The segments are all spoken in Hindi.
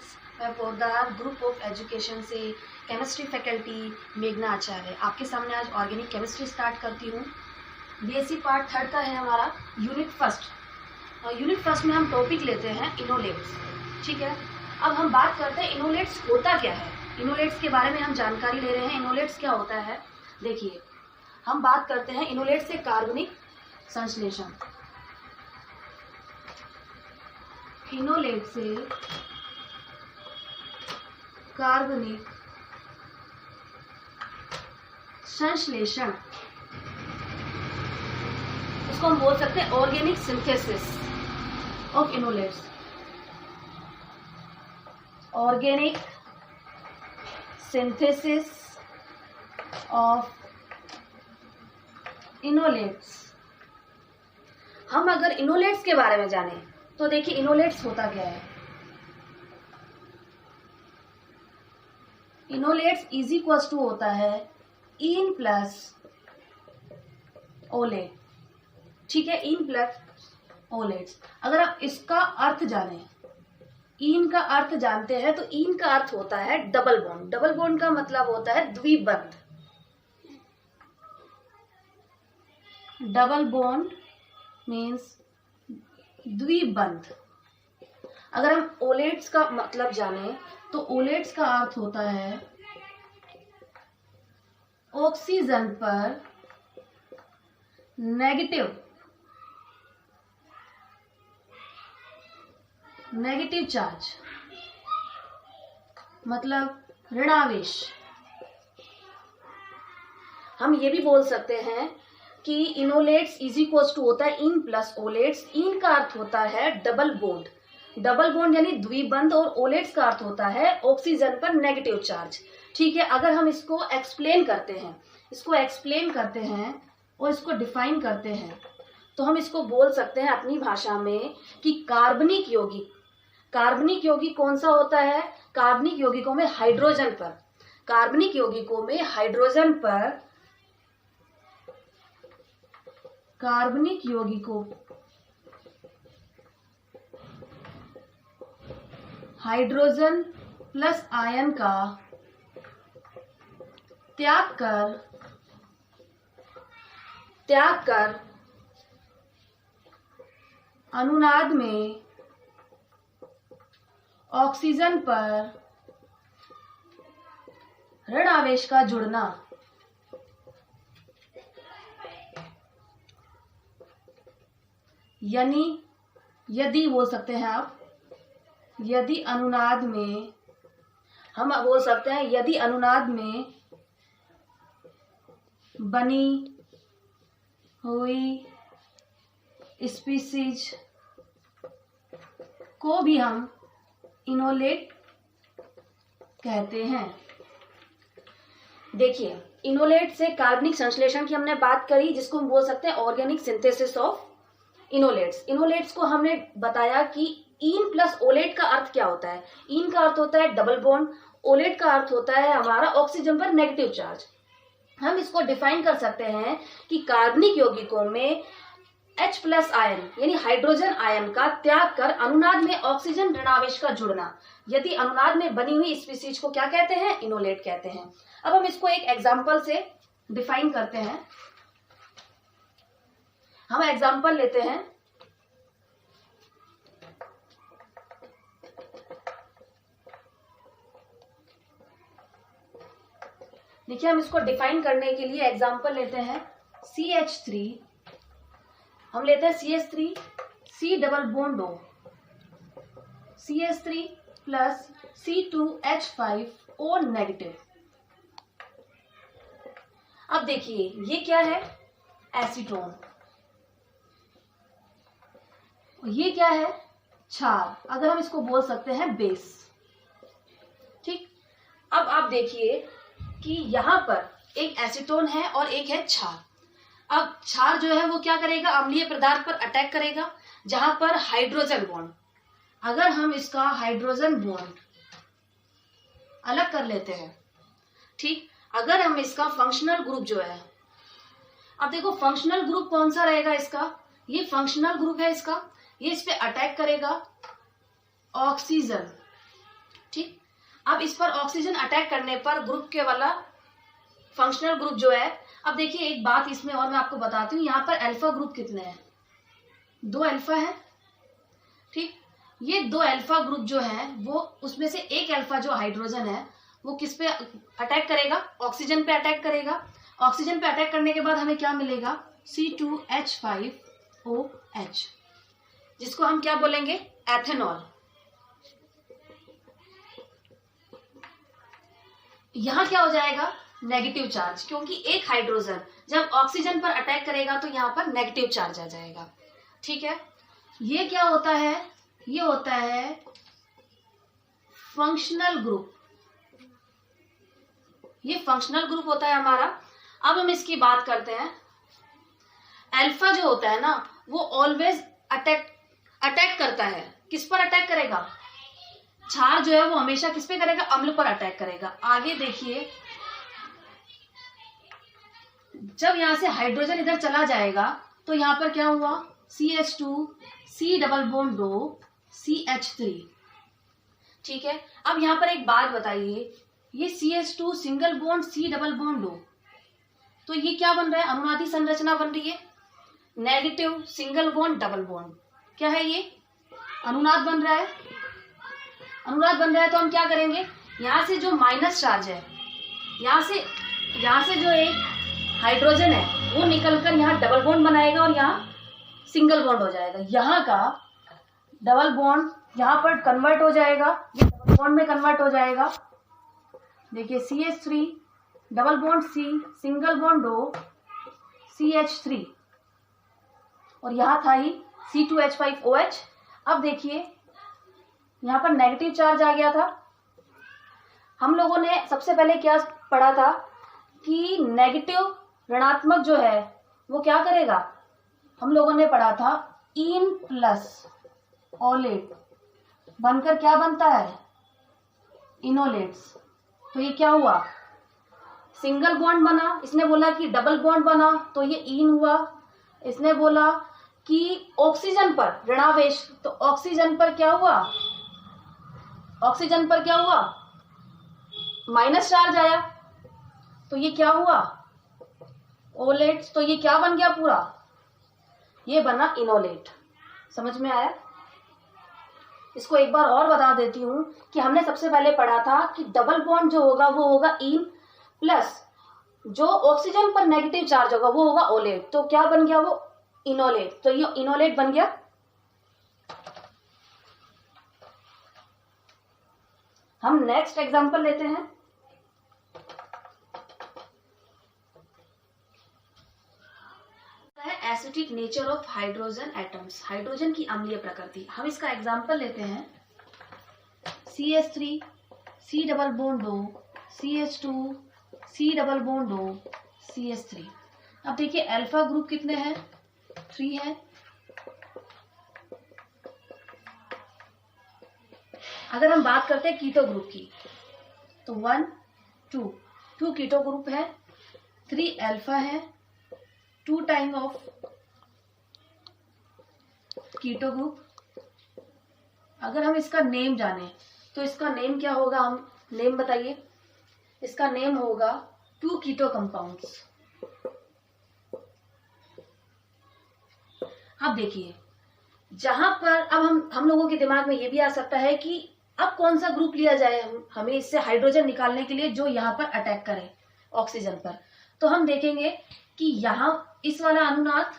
स्टूडेंट्स, मैं पोदार ग्रुप ऑफ एजुकेशन से केमिस्ट्री फैकल्टी मेघना आचार्य आपके सामने आज ऑर्गेनिक केमिस्ट्री स्टार्ट करती हूँ। बीएससी पार्ट 3 का है हमारा यूनिट फर्स्ट में हम टॉपिक लेते हैं इनोलेट्स। ठीक है, अब हम बात करते हैं इनोलेट्स होता क्या है। इनोलेट्स के बारे में हम जानकारी ले रहे हैं। इनोलेट्स क्या होता है, देखिए हम बात करते हैं इनोलेट से कार्बनिक संश्लेषण। इनोलेट से कार्बनिक संश्लेषण, इसको हम बोल सकते हैं organic synthesis of enolates. Organic synthesis of enolates. हम अगर इनोलेट्स के बारे में जाने तो देखिए इनोलेट्स होता क्या है। इनोलेट्स इज इक्वल्स टू होता है इन प्लस ओलेट। ठीक है, इन प्लस ओलेट्स। अगर आप इसका अर्थ जाने, इन का अर्थ जानते हैं तो इन का अर्थ होता है डबल बॉन्ड। डबल बॉन्ड का मतलब होता है द्विबंध। डबल बॉन्ड मीन्स द्विबंध। अगर हम ओलेट्स का मतलब जाने तो ओलेट्स का अर्थ होता है ऑक्सीजन पर नेगेटिव चार्ज, मतलब ऋणावेश। हम ये भी बोल सकते हैं कि इनोलेट्स इज इक्वल्स टू होता है इन प्लस ओलेट्स। इन का अर्थ होता है डबल बॉन्ड। डबल बॉन्ड यानी द्विबंध, और ओलेट्स का अर्थ होता है ऑक्सीजन पर नेगेटिव चार्ज। ठीक है, अगर हम इसको एक्सप्लेन करते हैं और इसको डिफाइन करते हैं तो हम इसको बोल सकते हैं अपनी भाषा में कि कार्बनिक यौगिक कौन सा होता है। कार्बनिक यौगिकों में हाइड्रोजन हाइड्रोजन प्लस आयन का त्याग कर अनुनाद में ऑक्सीजन पर ऋण आवेश का जुड़ना, यानी यदि बोल सकते हैं आप, यदि अनुनाद में हम बोल सकते हैं यदि अनुनाद में बनी हुई स्पीसीज को भी हम इनोलेट कहते हैं। देखिए इनोलेट से कार्बनिक संश्लेषण की हमने बात करी, जिसको हम बोल सकते हैं ऑर्गेनिक सिंथेसिस ऑफ इनोलेट्स। इनोलेट्स को हमने बताया कि इन प्लस ओलेट का अर्थ क्या होता है। इन का अर्थ होता है डबल बॉन्ड, ओलेट का अर्थ होता है हमारा ऑक्सीजन पर नेगेटिव चार्ज। हम इसको डिफाइन कर सकते हैं कि कार्बनिक यौगिकों में H प्लस आयन यानी हाइड्रोजन आयन का त्याग कर अनुनाद में ऑक्सीजन ऋणावेश का जुड़ना, यदि अनुनाद में बनी हुई स्पीसीज को क्या कहते हैं, इनोलेट कहते हैं। अब हम इसको एक एग्जाम्पल से डिफाइन करते हैं। हम एग्जाम्पल लेते हैं, देखिए हम इसको डिफाइन करने के लिए एग्जाम्पल लेते हैं CH3। हम लेते हैं CH3 C double bond O, CH3 plus C2H5 O negative. अब देखिए ये क्या है, एसीटोन। ये क्या है, क्षार। अगर हम इसको बोल सकते हैं बेस। ठीक, अब आप देखिए कि यहां पर एक एसीटोन है और एक है क्षार। अब क्षार जो है वो क्या करेगा, अम्लीय पदार्थ पर अटैक करेगा जहां पर हाइड्रोजन बॉन्ड। अगर हम इसका हाइड्रोजन बॉन्ड अलग कर लेते हैं, ठीक, अगर हम इसका फंक्शनल ग्रुप जो है, अब देखो फंक्शनल ग्रुप कौन सा रहेगा इसका, ये फंक्शनल ग्रुप है इसका, ये इस पे अटैक करेगा ऑक्सीजन ठीक। अब इस पर ऑक्सीजन अटैक करने पर ग्रुप के वाला फंक्शनल ग्रुप जो है, अब देखिए एक बात इसमें और मैं आपको बताती हूँ, यहाँ पर अल्फा ग्रुप कितने हैं, 2 अल्फा है। ठीक, ये 2 अल्फा ग्रुप जो है वो उसमें से एक अल्फा जो हाइड्रोजन है वो किस पे अटैक करेगा, ऑक्सीजन पे अटैक करेगा। ऑक्सीजन पे अटैक करने के बाद हमें क्या मिलेगा, C2H5OH, जिसको हम क्या बोलेंगे, एथेनॉल। यहां क्या हो जाएगा, नेगेटिव चार्ज, क्योंकि एक हाइड्रोजन जब ऑक्सीजन पर अटैक करेगा तो यहां पर नेगेटिव चार्ज आ जाएगा। ठीक है, ये क्या होता है, ये होता है फंक्शनल ग्रुप, ये फंक्शनल ग्रुप होता है हमारा। अब हम इसकी बात करते हैं, अल्फा जो होता है ना वो ऑलवेज अटैक करता है, किस पर अटैक करेगा, क्षार जो है वो हमेशा किस पे करेगा, अम्ल पर अटैक करेगा। आगे देखिए, जब यहां से हाइड्रोजन इधर चला जाएगा तो यहां पर क्या हुआ, CH2 C double bond 2 CH3। ठीक है, अब यहां पर एक बात बताइए, ये CH2 single bond C double bond 2, तो ये क्या बन रहा है, अनुनादी संरचना बन रही है, negative single bond double bond, क्या है ये, अनुनाद बन रहा है। अनुनाद बन रहा है तो हम क्या करेंगे, यहां से जो माइनस चार्ज है, यहां से जो एक हाइड्रोजन है वो निकलकर यहाँ डबल बॉन्ड बनाएगा और यहाँ सिंगल बॉन्ड हो जाएगा। यहाँ का डबल बॉन्ड यहाँ पर कन्वर्ट हो जाएगा, ये डबल बॉन्ड में कन्वर्ट हो जाएगा। देखिए CH3 double bond C single bond 2 CH3, और यहाँ था ही C2H5OH। अब देखिए यहाँ पर नेगेटिव चार्ज आ गया था। हम लोगों ने सबसे पहले क्या पढ़ा था कि नेगेटिव ऋणात्मक जो है वो क्या करेगा, हम लोगों ने पढ़ा था इन प्लस ओलेट बनकर क्या बनता है, इनोलेट्स। तो ये क्या हुआ, सिंगल बॉन्ड बना, इसने बोला कि डबल बॉन्ड बना तो ये इन हुआ। इसने बोला कि ऑक्सीजन पर ऋणावेश, तो ऑक्सीजन पर क्या हुआ, ऑक्सीजन पर क्या हुआ, माइनस चार्ज आया, तो ये क्या हुआ, ओलेट्स। तो ये क्या बन गया पूरा, ये बना इनोलेट। समझ में आया। इसको एक बार और बता देती हूं कि हमने सबसे पहले पढ़ा था कि डबल बॉन्ड जो होगा वो होगा इन प्लस जो ऑक्सीजन पर नेगेटिव चार्ज होगा वो होगा ओलेट, तो क्या बन गया वो इनोलेट, तो ये इनोलेट बन गया। हम नेक्स्ट एग्जांपल लेते हैं। Acidic nature of hydrogen atoms, hydrogen की अम्लीय प्रकृति। हम इसका एग्जांपल लेते हैं, CH3 C double bond 2 CH2 C double bond 2 CH3। अब देखिए अल्फा ग्रुप कितने हैं, 3 है। अगर हम बात करते हैं कीटो ग्रुप की तो 1 2 कीटो ग्रुप है, 3 अल्फा है, 2 टाइम ऑफ कीटो ग्रुप। अगर हम इसका नेम जाने तो इसका नेम क्या होगा, हम नेम बताइए, इसका नेम होगा 2 कीटो कंपाउंड्स। अब देखिए जहां पर अब हम लोगों के दिमाग में ये भी आ सकता है कि अब कौन सा ग्रुप लिया जाए हमें इससे हाइड्रोजन निकालने के लिए जो यहाँ पर अटैक करे ऑक्सीजन पर। तो हम देखेंगे कि यहाँ इस वाला अनुनाद,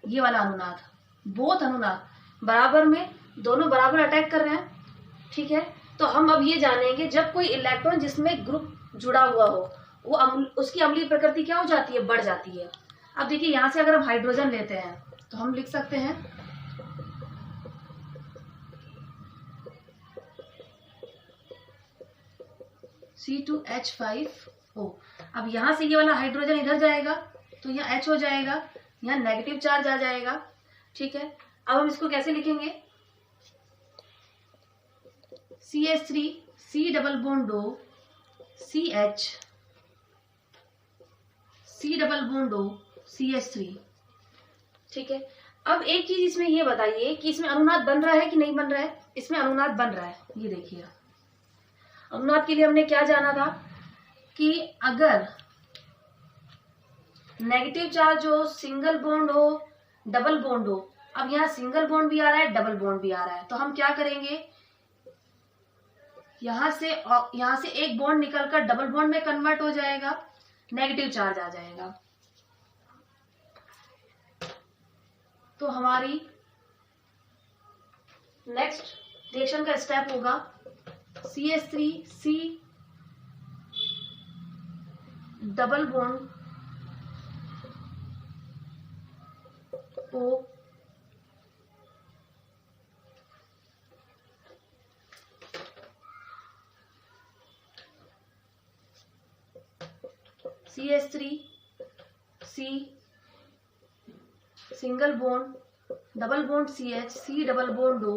ये वाला अनुनाद, बोथ अनुनाद बराबर में, दोनों बराबर अटैक कर रहे हैं। ठीक है, तो हम अब ये जानेंगे जब कोई इलेक्ट्रॉन जिसमें ग्रुप जुड़ा हुआ हो वो उसकी अम्लीय प्रकृति क्या हो जाती है, बढ़ जाती है। अब देखिए यहाँ से अगर हम हाइड्रोजन लेते हैं तो हम लिख सकते हैं C2H5O। अब यहां से ये वाला हाइड्रोजन इधर जाएगा तो यहाँ H हो जाएगा, यहाँ नेगेटिव चार्ज आ जाएगा। ठीक है, अब हम इसको कैसे लिखेंगे, CH3 C double bond 2 CH C double bond 2 CH3। ठीक है, अब एक चीज इसमें ये बताइए कि इसमें अनुनाद बन रहा है कि नहीं बन रहा है। इसमें अनुनाद बन रहा है, ये देखिए अनुनाद के लिए हमने क्या जाना था कि अगर नेगेटिव चार्ज हो, सिंगल बॉन्ड हो, डबल बॉन्ड हो, अब यहाँ सिंगल बॉन्ड भी आ रहा है, डबल बॉन्ड भी आ रहा है, तो हम क्या करेंगे, यहां से एक बॉन्ड निकलकर डबल बॉन्ड में कन्वर्ट हो जाएगा, नेगेटिव चार्ज आ जाएगा। तो हमारी नेक्स्ट रिएक्शन का स्टेप होगा CH3C double bond O CH3C single bond double bond CH, C double bond O,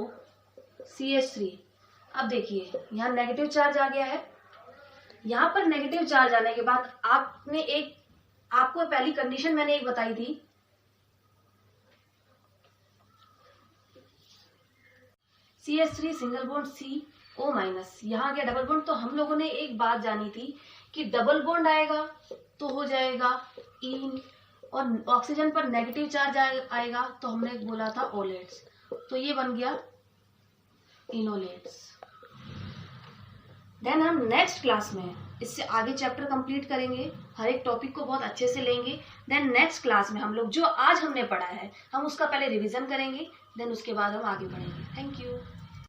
CH3। अब देखिए यहाँ नेगेटिव चार्ज आ गया है। यहाँ पर नेगेटिव चार्ज आने के बाद आपको पहली कंडीशन मैंने एक बताई थी, CH3 single bond CO minus, यहाँ आ गया डबल बॉन्ड। तो हम लोगों ने एक बात जानी थी कि डबल बॉन्ड आएगा तो हो जाएगा इन, और ऑक्सीजन पर नेगेटिव चार्ज आएगा तो हमने बोला था ओलेट्स, तो ये बन गया इनोलेट्स। देन हम नेक्स्ट क्लास में इससे आगे चैप्टर कंप्लीट करेंगे, हर एक टॉपिक को बहुत अच्छे से लेंगे। देन नेक्स्ट क्लास में हम लोग जो आज हमने पढ़ा है हम उसका पहले रिवीजन करेंगे, देन उसके बाद हम आगे बढ़ेंगे। Thank you.